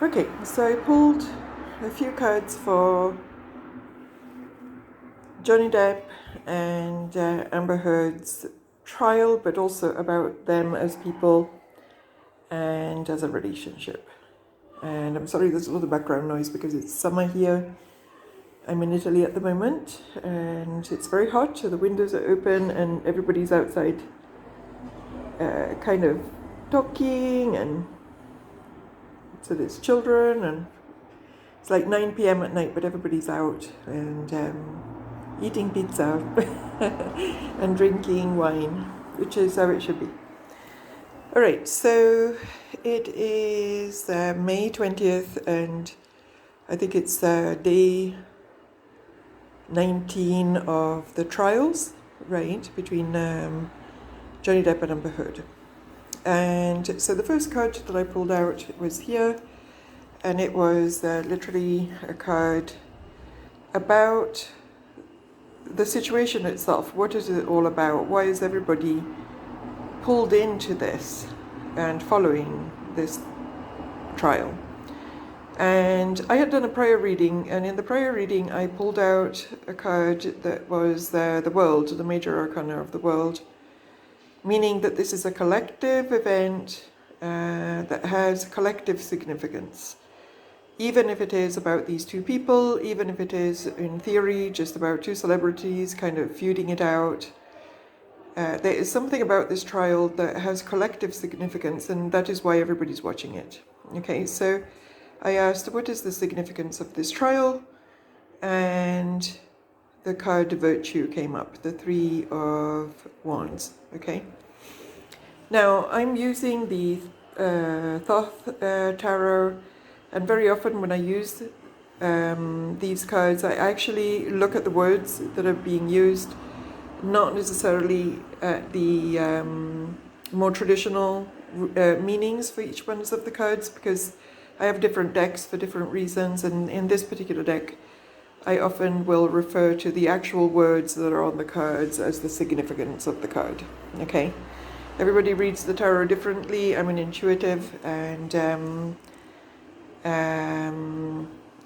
Okay, so I pulled a few cards for Johnny Depp and Amber Heard's trial, but also about them as people and as a relationship. And I'm sorry there's a lot of background noise because it's summer here. I'm in Italy at the moment and it's very hot, so the windows are open and everybody's outside kind of talking, and so there's children, and it's like 9 p.m. at night, but everybody's out and eating pizza and drinking wine, which is how it should be. All right, so it is May 20th, and I think it's day 19 of the trials, right, between Johnny Depp and Amber Heard. And so the first card that I pulled out was here, and it was literally a card about the situation itself. What is it all about? Why is everybody pulled into this and following this trial? And I had done a prior reading, and in the prior reading I pulled out a card that was the world, the major arcana of the world, meaning that this is a collective event that has collective significance. Even if it is about these two people, even if it is, in theory, just about two celebrities kind of feuding it out, there is something about this trial that has collective significance, and that is why everybody's watching it. Okay, so I asked, what is the significance of this trial? And the card Virtue came up, the Three of Wands, okay? Now, I'm using the Thoth Tarot, and very often when I use these cards, I actually look at the words that are being used, not necessarily at the more traditional meanings for each one of the cards, because I have different decks for different reasons, and in this particular deck, I often will refer to the actual words that are on the cards as the significance of the card, okay? Everybody reads the tarot differently. I'm an intuitive, and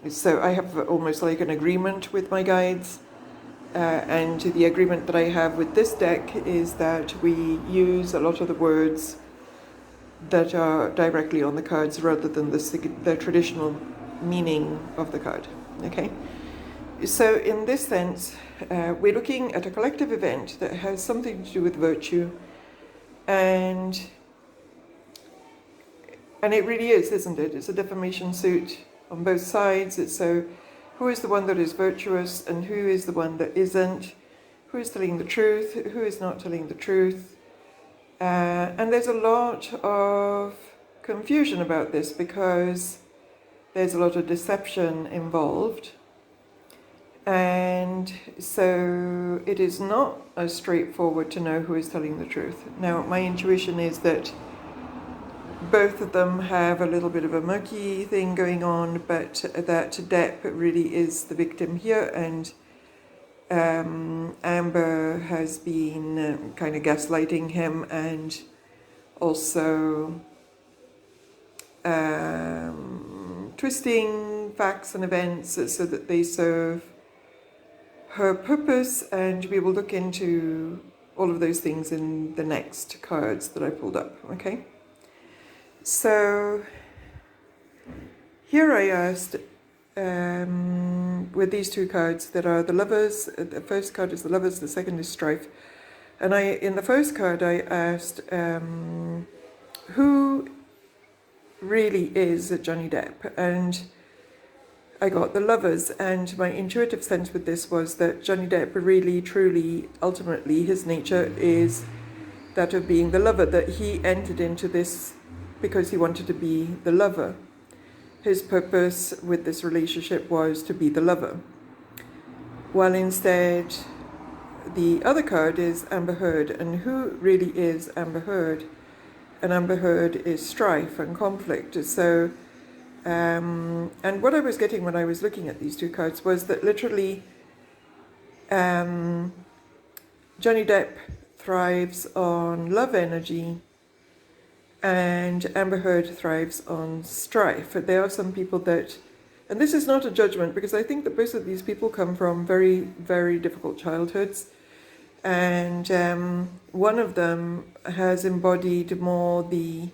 so I have almost like an agreement with my guides, and the agreement that I have with this deck is that we use a lot of the words that are directly on the cards rather than the traditional meaning of the card, okay? So in this sense, we're looking at a collective event that has something to do with virtue, and it really is, isn't it? It's a defamation suit on both sides. It's so, who is the one that is virtuous and who is the one that isn't? Who is telling the truth? Who is not telling the truth? And there's a lot of confusion about this because there's a lot of deception involved. And so it is not as straightforward to know who is telling the truth. Now, my intuition is that both of them have a little bit of a murky thing going on, but that Depp really is the victim here, and Amber has been kind of gaslighting him and also twisting facts and events so that they serve her purpose, and we will look into all of those things in the next cards that I pulled up, okay? So here I asked, with these two cards that are the Lovers, the first card is the Lovers, the second is Strife, and in the first card I asked who really is Johnny Depp, and I got the Lovers, and my intuitive sense with this was that Johnny Depp really, truly, ultimately, his nature is that of being the lover, that he entered into this because he wanted to be the lover. His purpose with this relationship was to be the lover. While instead, the other card is Amber Heard, and who really is Amber Heard? And Amber Heard is strife and conflict. So and what I was getting when I was looking at these two cards was that literally Johnny Depp thrives on love energy, and Amber Heard thrives on strife. There are some people that, and this is not a judgment, because I think that both of these people come from very, very difficult childhoods, and one of them has embodied more the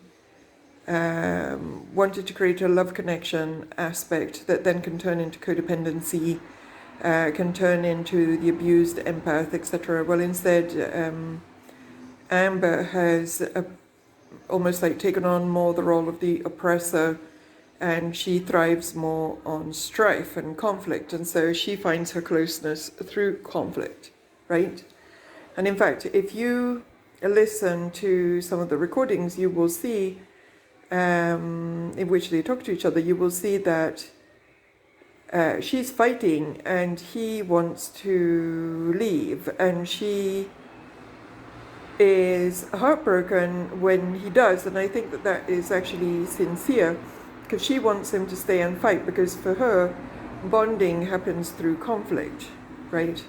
wanted to create a love connection aspect that then can turn into codependency, can turn into the abused empath, etc. Well, instead, Amber has almost like taken on more the role of the oppressor, and she thrives more on strife and conflict, and so she finds her closeness through conflict, right? And in fact, if you listen to some of the recordings, you will see in which they talk to each other, you will see that she's fighting and he wants to leave, and she is heartbroken when he does, and I think that that is actually sincere, because she wants him to stay and fight, because for her, bonding happens through conflict, right?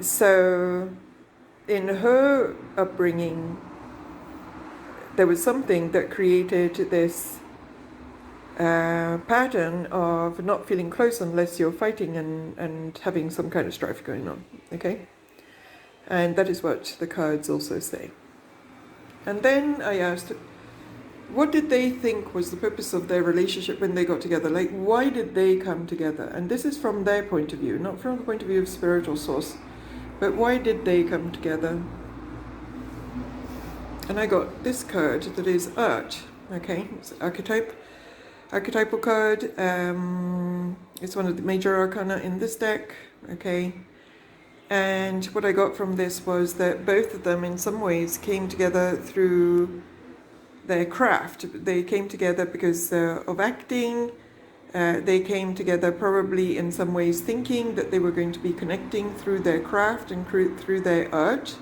So in her upbringing, there was something that created this pattern of not feeling close unless you're fighting and having some kind of strife going on, okay? And that is what the cards also say. And then I asked, what did they think was the purpose of their relationship when they got together? Like, why did they come together? And this is from their point of view, not from the point of view of spiritual source, but why did they come together? And I got this card that is art, okay? It's archetypal card. It's one of the major arcana in this deck, okay? And what I got from this was that both of them in some ways came together through their craft. They came together because of acting. They came together probably in some ways thinking that they were going to be connecting through their craft and through their art.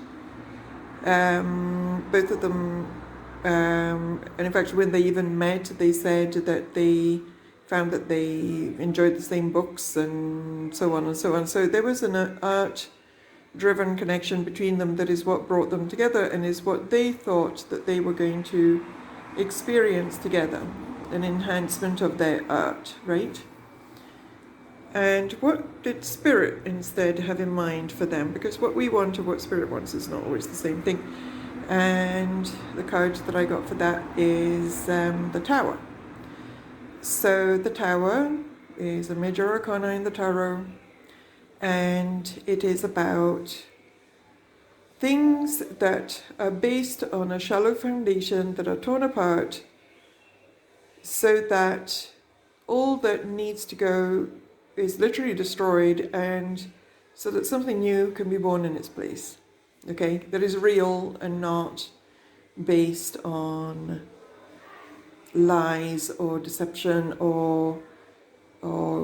Both of them, and in fact when they even met, they said that they found that they enjoyed the same books and so on and so on. So there was an art-driven connection between them that is what brought them together, and is what they thought that they were going to experience together, an enhancement of their art, right? And what did Spirit instead have in mind for them? Because what we want or what Spirit wants is not always the same thing. And the card that I got for that is the Tower. So the Tower is a major arcana in the tarot, and it is about things that are based on a shallow foundation that are torn apart, so that all that needs to go is literally destroyed, and so that something new can be born in its place, okay? That is real and not based on lies or deception or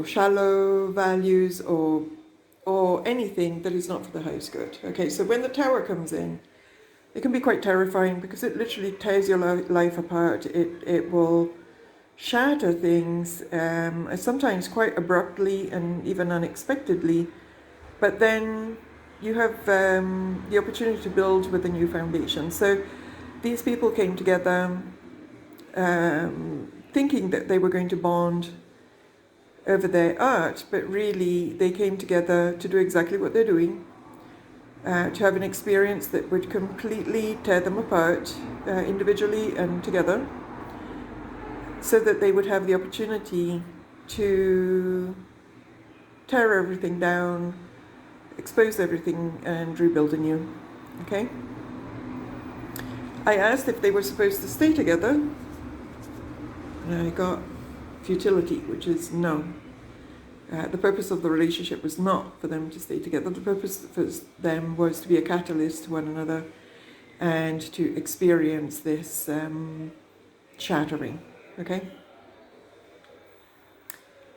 shallow values or anything that is not for the highest good, okay? So when the Tower comes in, it can be quite terrifying, because it literally tears your life apart. It will shatter things, sometimes quite abruptly and even unexpectedly, but then you have the opportunity to build with a new foundation. So these people came together thinking that they were going to bond over their art, but really they came together to do exactly what they're doing, to have an experience that would completely tear them apart, individually and together, so that they would have the opportunity to tear everything down, expose everything, and rebuild anew, okay? I asked if they were supposed to stay together, and I got futility, which is no. The purpose of the relationship was not for them to stay together. The purpose for them was to be a catalyst to one another and to experience this shattering. Okay?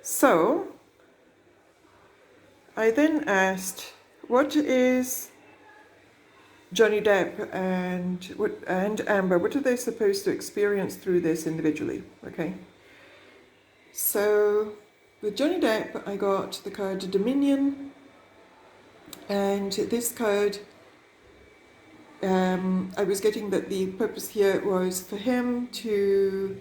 So, I then asked, what is Johnny Depp and Amber, what are they supposed to experience through this individually? Okay? So, with Johnny Depp, I got the card Dominion, and this card I was getting that the purpose here was for him to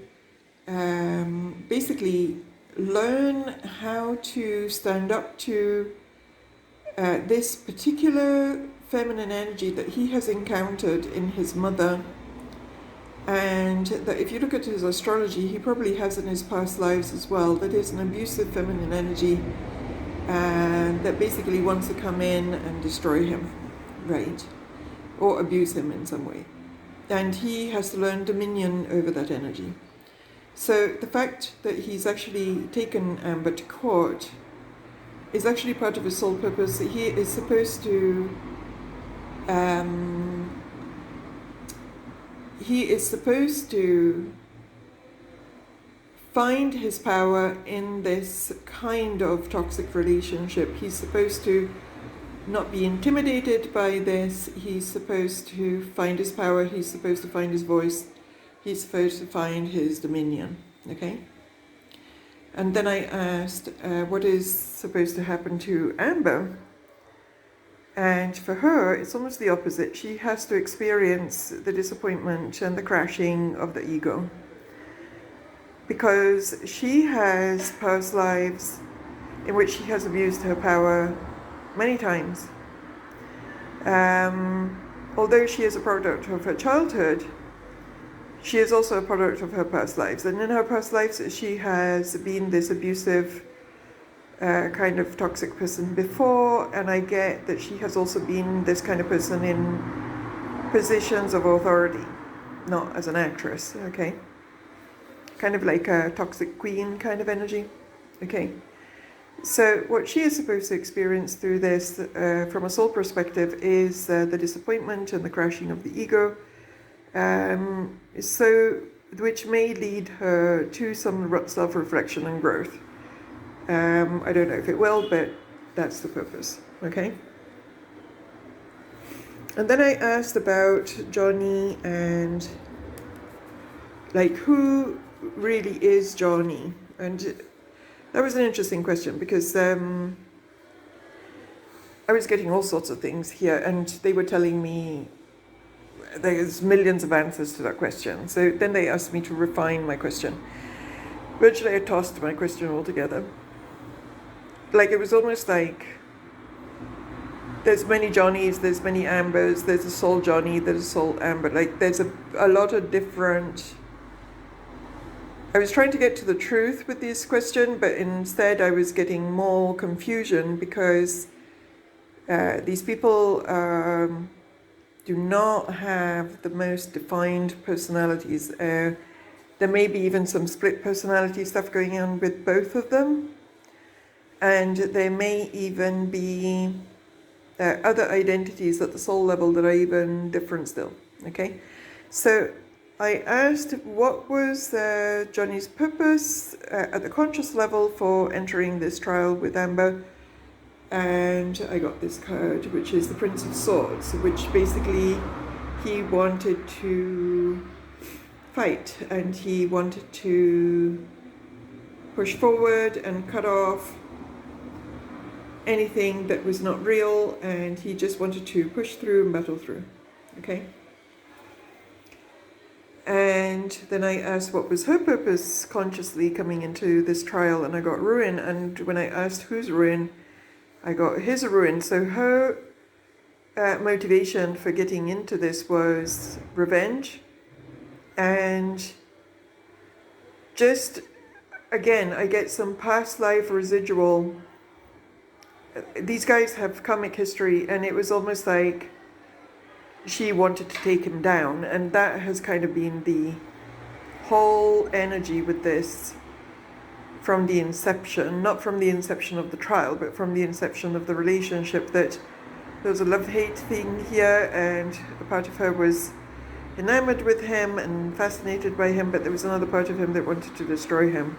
basically learn how to stand up to this particular feminine energy that he has encountered in his mother, and that if you look at his astrology, he probably has in his past lives as well, that is an abusive feminine energy, and that basically wants to come in and destroy him, right? Or abuse him in some way. And he has to learn dominion over that energy. So the fact that he's actually taken Amber to court is actually part of his soul purpose. He is supposed to find his power in this kind of toxic relationship. He's supposed to not be intimidated by this. He's supposed to find his power. He's supposed to find his voice. He's supposed to find his dominion. Okay? And then I asked, what is supposed to happen to Amber? And for her, it's almost the opposite. She has to experience the disappointment and the crashing of the ego. Because she has past lives in which she has abused her power many times. Although she is a product of her childhood, she is also a product of her past lives. And in her past lives, she has been this abusive kind of toxic person before, and I get that she has also been this kind of person in positions of authority, not as an actress, okay? Kind of like a toxic queen kind of energy, okay? So what she is supposed to experience through this, from a soul perspective, is the disappointment and the crashing of the ego, which may lead her to some self-reflection and growth. I don't know if it will, but that's the purpose, okay? And then I asked about Johnny and, like, who really is Johnny? And that was an interesting question because I was getting all sorts of things here, and they were telling me there's millions of answers to that question. So then they asked me to refine my question. Virtually I tossed my question altogether. Like, it was almost like there's many Johnnies, there's many Ambers, there's a soul Johnny, there's a soul Amber. Like, there's a lot of different... I was trying to get to the truth with this question, but instead I was getting more confusion because these people do not have the most defined personalities. There may be even some split personality stuff going on with both of them. And there may even be other identities at the soul level that are even different still, okay? So I asked what was Johnny's purpose at the conscious level for entering this trial with Amber, and I got this card, which is the Prince of Swords, which basically he wanted to fight, and he wanted to push forward and cut off anything that was not real, and he just wanted to push through and battle through, okay? And then I asked what was her purpose consciously coming into this trial, and I got ruin. And when I asked whose ruin, I got his ruin. So her motivation for getting into this was revenge, and just, again, I get some past life residual. These guys have comic history, and it was almost like she wanted to take him down, and that has kind of been the whole energy with this from the inception, not from the inception of the trial, but from the inception of the relationship, that there was a love-hate thing here, and a part of her was enamored with him and fascinated by him, but there was another part of him that wanted to destroy him.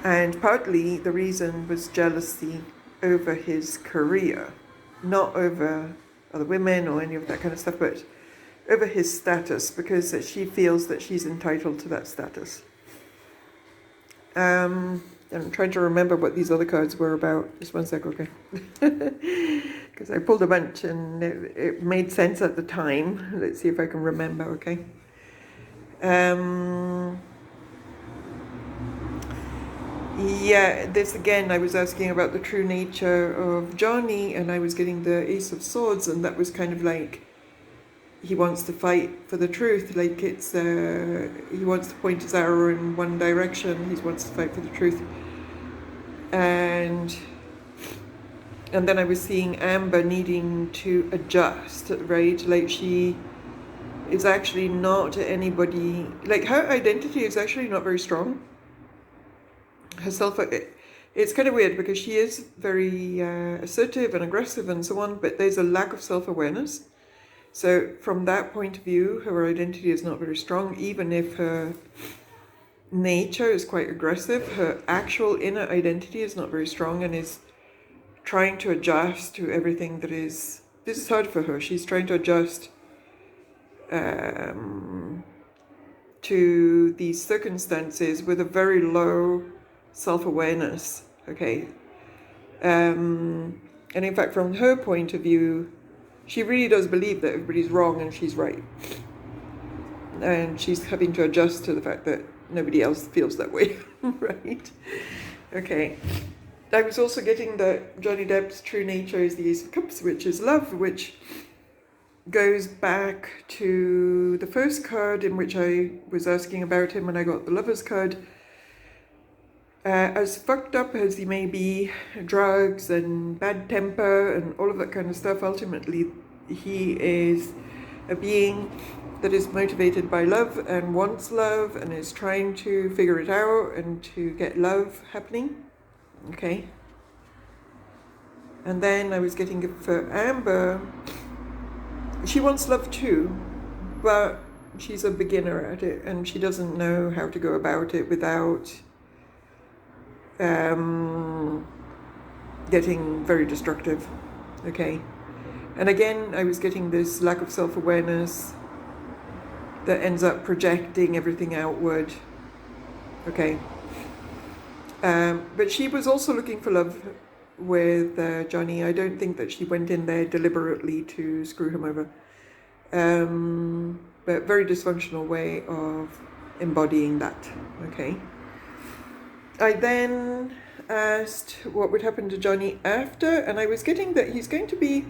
And partly the reason was jealousy over his career, not over other women or any of that kind of stuff, but over his status, because she feels that she's entitled to that status. I'm trying to remember what these other cards were about. Just one sec, okay? Because I pulled a bunch and it made sense at the time. Let's see if I can remember, okay? Yeah, this again, I was asking about the true nature of Johnny, and I was getting the Ace of Swords, and that was kind of like he wants to fight for the truth. Like it's he wants to point his arrow in one direction. He wants to fight for the truth, and then I was seeing Amber needing to adjust, right? Like she is actually not anybody. Like her identity is actually not very strong. Herself, it's kind of weird because she is very assertive and aggressive and so on, but there's a lack of self-awareness. So from that point of view, her identity is not very strong. Even if her nature is quite aggressive, her actual inner identity is not very strong and is trying to adjust to everything that is... This is hard for her. She's trying to adjust to these circumstances with a very low self-awareness, okay? And in fact, from her point of view, she really does believe that everybody's wrong and she's right. And she's having to adjust to the fact that nobody else feels that way, right? Okay. I was also getting that Johnny Depp's true nature is the Ace of Cups, which is love, which goes back to the first card in which I was asking about him when I got the Lover's card. As fucked up as he may be, drugs and bad temper and all of that kind of stuff, ultimately he is a being that is motivated by love and wants love and is trying to figure it out and to get love happening. Okay. And then I was getting it for Amber. She wants love too, but she's a beginner at it and she doesn't know how to go about it without getting very destructive, okay? And again, I was getting this lack of self-awareness that ends up projecting everything outward, okay? But she was also looking for love with Johnny. I don't think that she went in there deliberately to screw him over. But very dysfunctional way of embodying that, okay? I then asked what would happen to Johnny after, and I was getting that he's going to be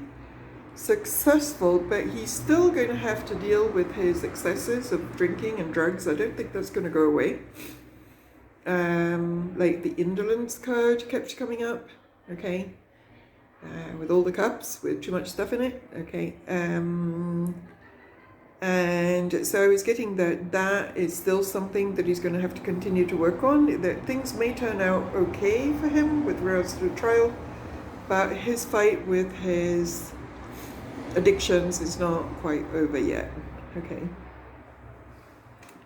successful, but he's still going to have to deal with his excesses of drinking and drugs. I don't think that's going to go away. Like the indolence card kept coming up, okay, with all the cups with too much stuff in it, okay. And so I was getting that is still something that he's going to have to continue to work on, that things may turn out okay for him with regards to the trial, but his fight with his addictions is not quite over yet, okay.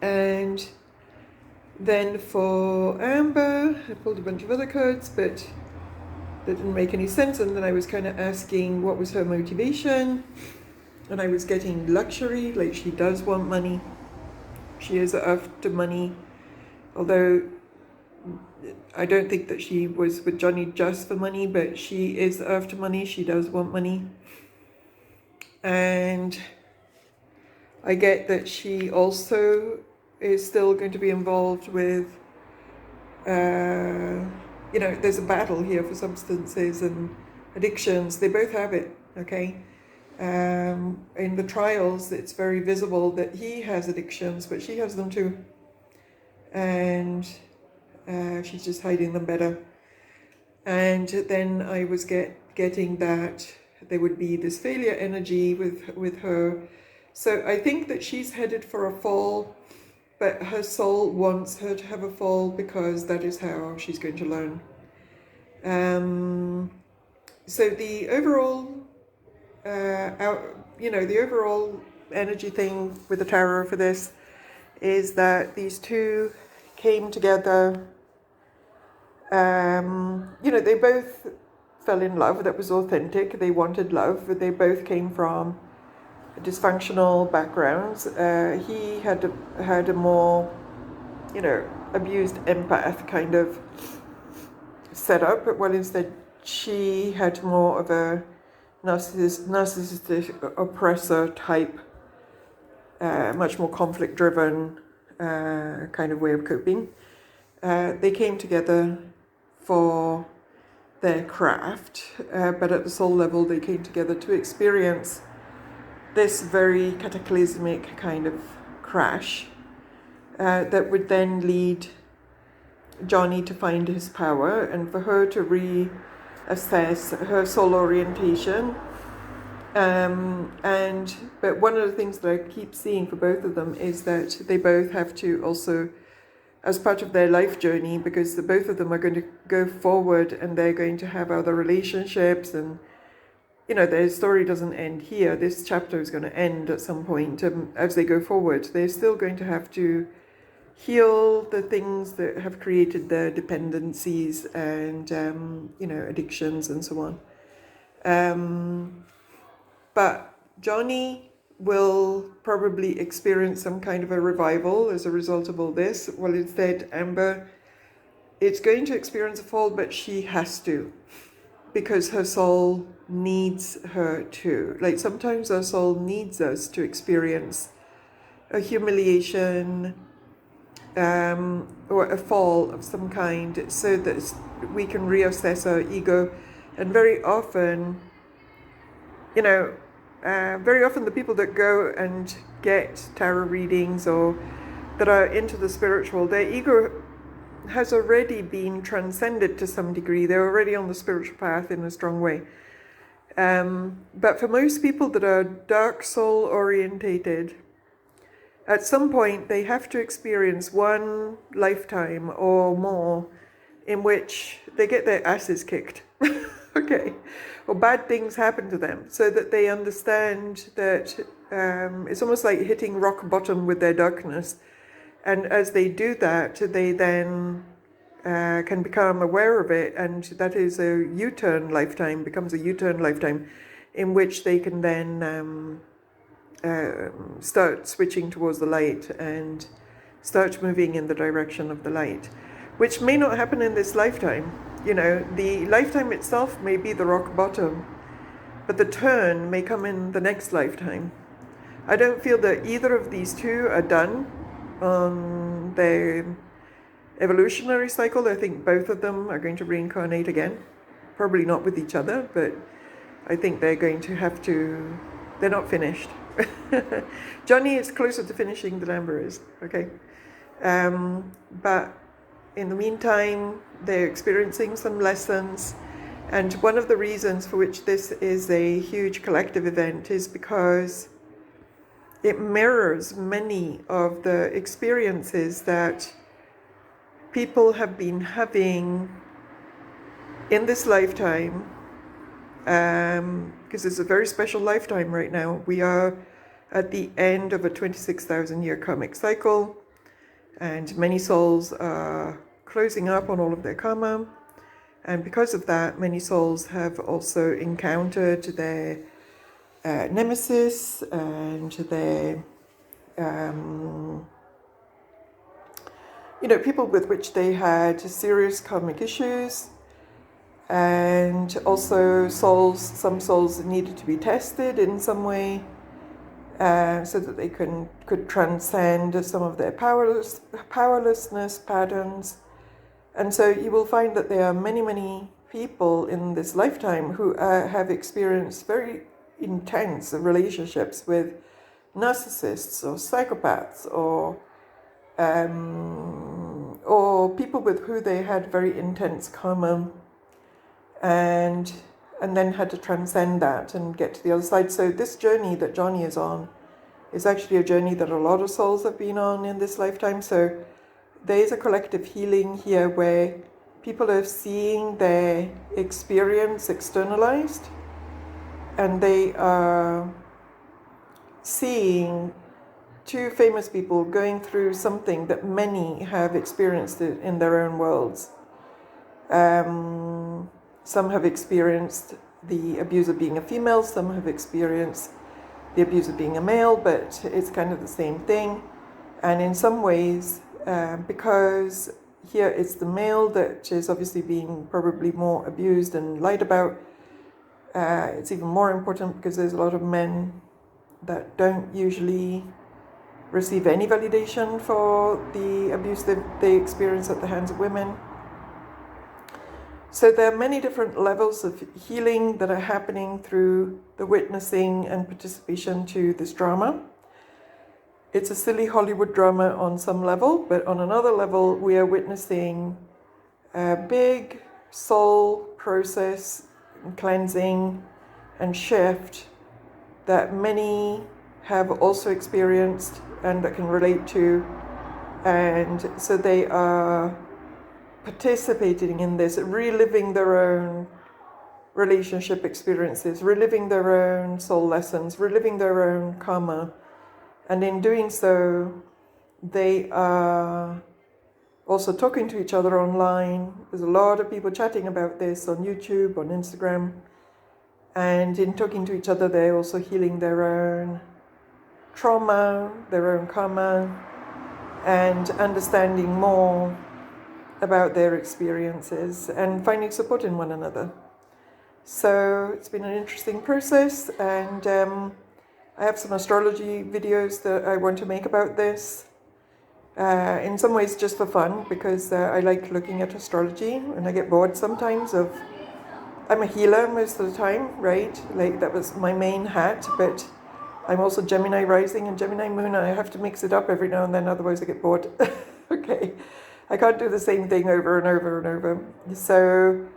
And then for Amber, I pulled a bunch of other cards, but that didn't make any sense, and then I was kind of asking what was her motivation. And I was getting luxury, like she does want money. She is after money. Although I don't think that she was with Johnny just for money, but she is after money. She does want money. And I get that she also is still going to be involved with, there's a battle here for substances and addictions. They both have it, okay? In the trials, it's very visible that he has addictions, but she has them too. And she's just hiding them better. And then I was getting that there would be this failure energy with her. So I think that she's headed for a fall, but her soul wants her to have a fall because that is how she's going to learn. So the overall the overall energy thing with the tarot for this is that these two came together. They both fell in love. That was authentic. They wanted love, but they both came from dysfunctional backgrounds. He had a more, abused empath kind of set up. Well, instead, she had more of a narcissistic oppressor type, much more conflict-driven kind of way of coping. They came together for their craft, but at the soul level, they came together to experience this very cataclysmic kind of crash that would then lead Johnny to find his power and for her to reassess her soul orientation. But one of the things that I keep seeing for both of them is that they both have to also, as part of their life journey, because both of them are going to go forward and they're going to have other relationships, and their story doesn't end here. This chapter is going to end at some point. As they go forward, they're still going to have to heal the things that have created their dependencies and addictions and so on. But Johnny will probably experience some kind of a revival as a result of all this. Well, instead, Amber, it's going to experience a fall, but she has to, because her soul needs her to. Like, sometimes our soul needs us to experience a humiliation or a fall of some kind so that we can reassess our ego. And very often, the people that go and get tarot readings or that are into the spiritual, their ego has already been transcended to some degree. They're already on the spiritual path in a strong way. But for most people that are dark soul orientated, at some point they have to experience one lifetime or more in which they get their asses kicked. Okay, or bad things happen to them, so that they understand that it's almost like hitting rock bottom with their darkness. And as they do that, they then can become aware of it, and that is a U-turn lifetime, becomes a U-turn lifetime in which they can then start switching towards the light and start moving in the direction of the light, which may not happen in this lifetime. The lifetime itself may be the rock bottom, but the turn may come in the next lifetime. I don't feel that either of these two are done on their evolutionary cycle. I think both of them are going to reincarnate again. Probably not with each other, but I think they're going to have to, they're not finished. Johnny is closer to finishing than Amber is, okay? But in the meantime, they're experiencing some lessons. And one of the reasons for which this is a huge collective event is because it mirrors many of the experiences that people have been having in this lifetime, because it's a very special lifetime right now. We are at the end of a 26,000 year karmic cycle, and many souls are closing up on all of their karma. And because of that, many souls have also encountered their nemesis and their, people with which they had serious karmic issues. And also some souls needed to be tested in some way so that they could transcend some of their powerlessness patterns. And so you will find that there are many, many people in this lifetime who have experienced very intense relationships with narcissists or psychopaths or people with who they had very intense karma, and then had to transcend that and get to the other side. So this journey that Johnny is on is actually a journey that a lot of souls have been on in this lifetime. So there is a collective healing here where people are seeing their experience externalized, and they are seeing two famous people going through something that many have experienced it in their own worlds. Some have experienced the abuse of being a female, some have experienced the abuse of being a male, but it's kind of the same thing. And in some ways, because here it's the male that is obviously being probably more abused and lied about. It's even more important because there's a lot of men that don't usually receive any validation for the abuse that they experience at the hands of women. So there are many different levels of healing that are happening through the witnessing and participation to this drama. It's a silly Hollywood drama on some level, but on another level, we are witnessing a big soul process, cleansing and shift that many have also experienced and that can relate to. And so they are participating in this, reliving their own relationship experiences, reliving their own soul lessons, reliving their own karma. And in doing so, they are also talking to each other online. There's a lot of people chatting about this on YouTube, on Instagram. And in talking to each other, they're also healing their own trauma, their own karma, and understanding more about their experiences and finding support in one another. So it's been an interesting process, and I have some astrology videos that I want to make about this. In some ways just for fun, because I like looking at astrology and I get bored sometimes of... I'm a healer most of the time, right? Like that was my main hat, but I'm also Gemini rising and Gemini moon. I have to mix it up every now and then, otherwise I get bored. Okay, I can't do the same thing over and over and over. So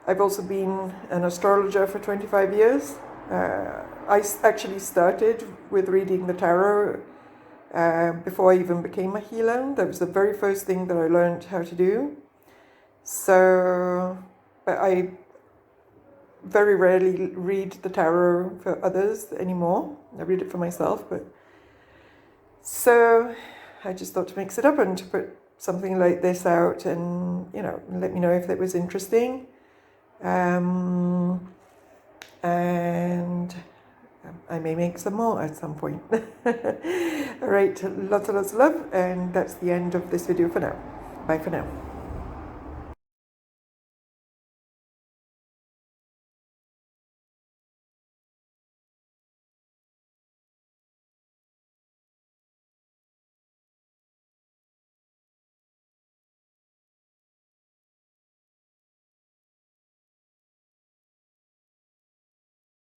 I've also been an astrologer for 25 years. I actually started with reading the tarot before I even became a healer. That was the very first thing that I learned how to do. So, but I very rarely read the tarot for others anymore. I read it for myself, but so I just thought to mix it up and to put something like this out, and let me know if it was interesting. And I may make some more at some point. All right, lots and lots of love, and that's the end of this video for now. Bye for now.